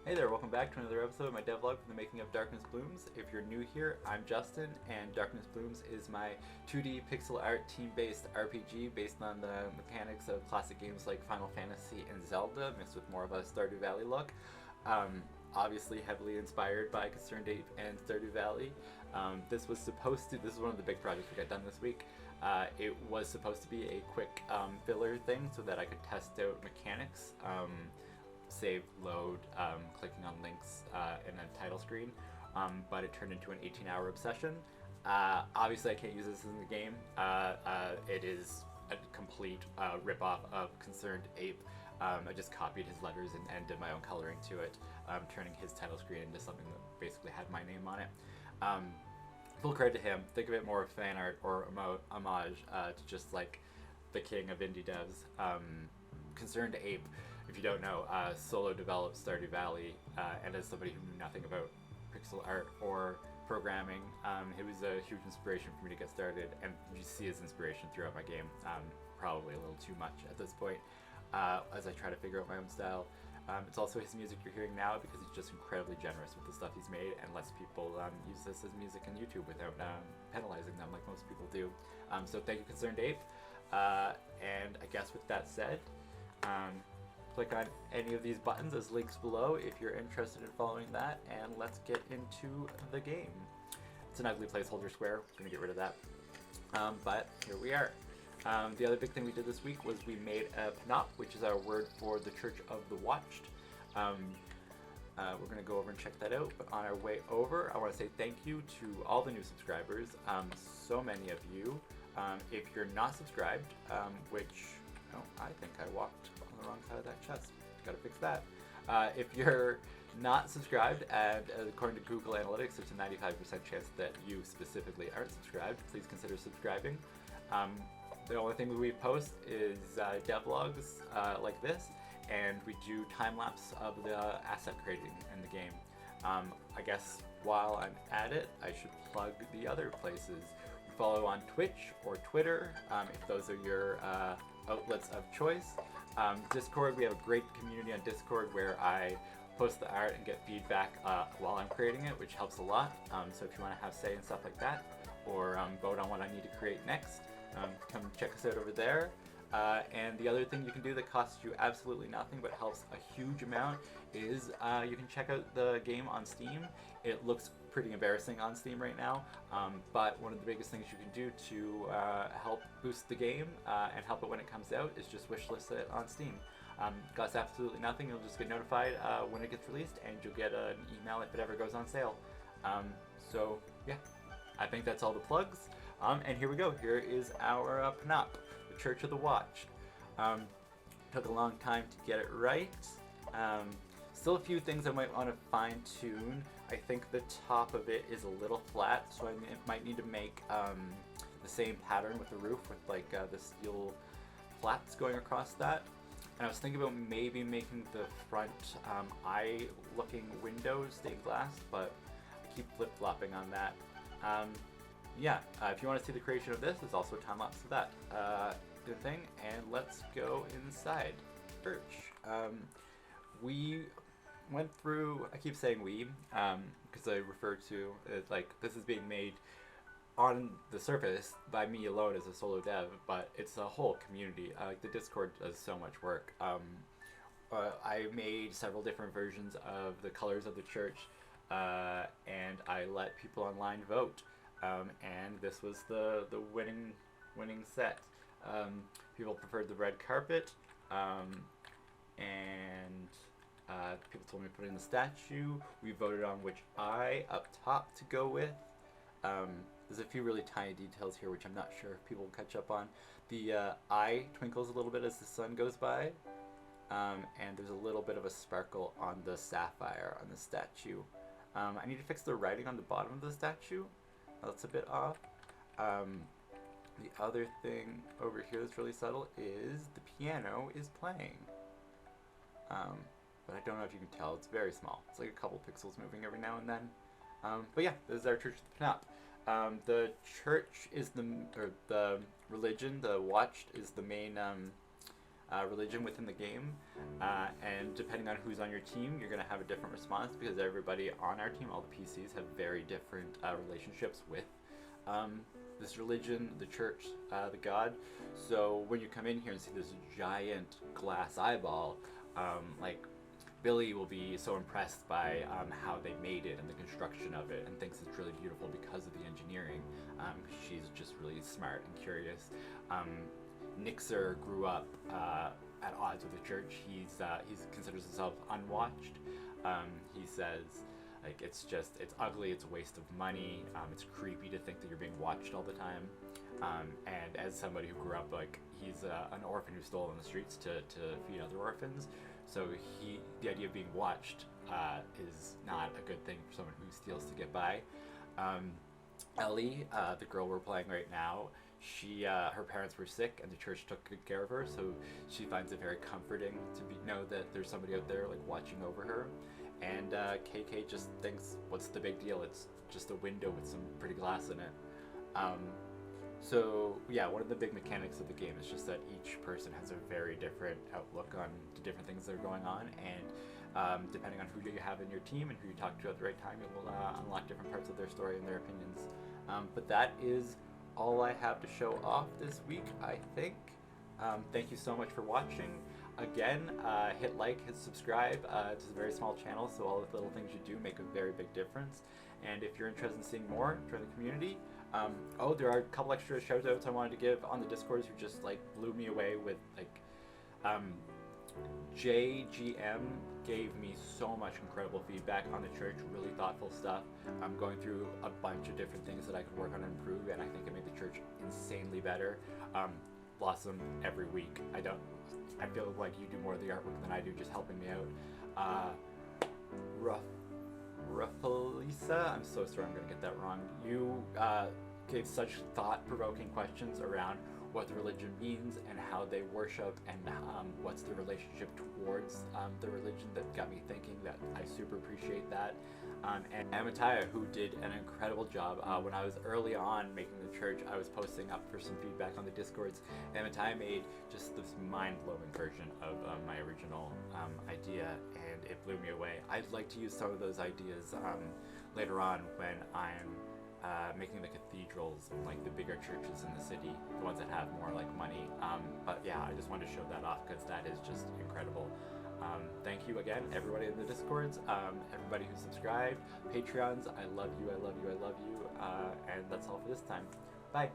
Hey there, welcome back to another episode of my devlog from the making of Darkness Blooms. If you're new here, I'm Justin, and Darkness Blooms is my 2D pixel art team-based RPG based on the mechanics of classic games like Final Fantasy and Zelda, mixed with more of a Stardew Valley look. Obviously heavily inspired by Concerned Ape and Stardew Valley. This is one of the big projects we got done this week. It was supposed to be a quick filler thing so that I could test out mechanics. Save, load, clicking on links in a title screen, but it turned into an 18-hour obsession. Obviously I can't use this in the game. It is a complete rip-off of Concerned Ape. I just copied his letters and did my own coloring to it, turning his title screen into something that basically had my name on it. Full credit to him. Think of it more of fan art or homage to just like the king of indie devs. Concerned Ape, if you don't know, solo developed Stardew Valley, and as somebody who knew nothing about pixel art or programming, it was a huge inspiration for me to get started, and you see his inspiration throughout my game, probably a little too much at this point, as I try to figure out my own style. It's also his music you're hearing now because he's just incredibly generous with the stuff he's made and lets people use this as music on YouTube without penalizing them like most people do. So thank you, Concerned Ape. And I guess with that said, click on any of these buttons as links below if you're interested in following that, and let's get into the game. It's an ugly placeholder square. I'm going to get rid of that. But here we are. The other big thing we did this week was we made a Panop, which is our word for the Church of the Watched. We're going to go over and check that out, but on our way over, I want to say thank you to all the new subscribers, so many of you. If you're not subscribed, which, I think I walked on the wrong side of that chest. Gotta fix that. If you're not subscribed, and according to Google Analytics, there's a 95% chance that you specifically aren't subscribed, please consider subscribing. The only thing we post is devlogs like this, and we do time-lapse of the asset creating in the game. I guess while I'm at it, I should plug the other places. We follow on Twitch or Twitter, if those are your outlets of choice. Discord, we have a great community on Discord where I post the art and get feedback while I'm creating it, which helps a lot. So if you want to have say and stuff like that, or vote on what I need to create next, come check us out over there. And the other thing you can do that costs you absolutely nothing but helps a huge amount is you can check out the game on Steam. It looks pretty embarrassing on Steam right now, but one of the biggest things you can do to help boost the game and help it when it comes out is just wishlist it on Steam. Costs absolutely nothing. You'll just get notified when it gets released, and you'll get an email if it ever goes on sale. So yeah, I think that's all the plugs. And here we go. Here is our Panop, the Church of the Watch. Took a long time to get it right. Still a few things I might want to fine tune. I think the top of it is a little flat, so I might need to make the same pattern with the roof with like the steel flats going across that. And I was thinking about maybe making the front eye-looking windows stained glass, but I keep flip-flopping on that. If you want to see the creation of this, there's also a time-lapse of that good thing. And let's go inside. Church. We went through, I keep saying we, because I refer to it like this is being made on the surface by me alone as a solo dev, but it's a whole community. The Discord does so much work. I made several different versions of the colors of the church, and I let people online vote. And this was the winning set. People preferred the red carpet, and people told me to put in the statue. We voted on which eye up top to go with. There's a few really tiny details here which I'm not sure if people will catch up on. The eye twinkles a little bit as the sun goes by, and there's a little bit of a sparkle on the sapphire on the statue. I need to fix the writing on the bottom of the statue. That's a bit off. The other thing over here that's really subtle is the piano is playing. But I don't know if you can tell, it's very small. It's like a couple pixels moving every now and then. But yeah, this is our Church of the Panop. The church is the religion, the watched is the main religion within the game, and depending on who's on your team, you're going to have a different response because everybody on our team, all the PCs, have very different relationships with this religion, the church, the god. So when you come in here and see this giant glass eyeball, like Billy will be so impressed by how they made it and the construction of it, and thinks it's really beautiful because of the engineering. She's just really smart and curious. Nixer grew up at odds with the church. He considers himself unwatched. He says, like, it's ugly, it's a waste of money, it's creepy to think that you're being watched all the time. And as somebody who grew up, like, he's an orphan who stole on the streets to feed other orphans, so the idea of being watched is not a good thing for someone who steals to get by. Ellie, the girl we're playing right now, her parents were sick and the church took good care of her, so she finds it very comforting to know that there's somebody out there like watching over her. And KK just thinks, what's the big deal? It's just a window with some pretty glass in it. So yeah, one of the big mechanics of the game is just that each person has a very different outlook on the different things that are going on, and depending on who you have in your team and who you talk to at the right time, it will unlock different parts of their story and their opinions. But that is all I have to show off this week, I think. Thank you so much for watching. Again, hit like, hit subscribe. It's a very small channel, so all the little things you do make a very big difference. And if you're interested in seeing more, join the community. There are a couple extra shout outs I wanted to give on the Discords who just like blew me away with, like, JGM gave me so much incredible feedback on the church, really thoughtful stuff. I'm going through a bunch of different things that I could work on and improve, and I think it made the church insanely better. Blossom every week. I feel like you do more of the artwork than I do, just helping me out. Ruffalisa, I'm so sorry I'm gonna get that wrong. You gave such thought-provoking questions around what the religion means and how they worship and what's the relationship towards the religion that got me thinking. That I super appreciate that. And Amataya, who did an incredible job. When I was early on making the church, I was posting up for some feedback on the Discords. Amataya made just this mind-blowing version of my original idea, and it blew me away. I'd like to use some of those ideas later on when I'm making the cathedrals and like the bigger churches in the city, the ones that have more like money. But yeah, I just wanted to show that off because that is just incredible. Thank you again, everybody in the Discords, everybody who subscribed, Patreons. I love you, I love you, I love you. And that's all for this time. Bye.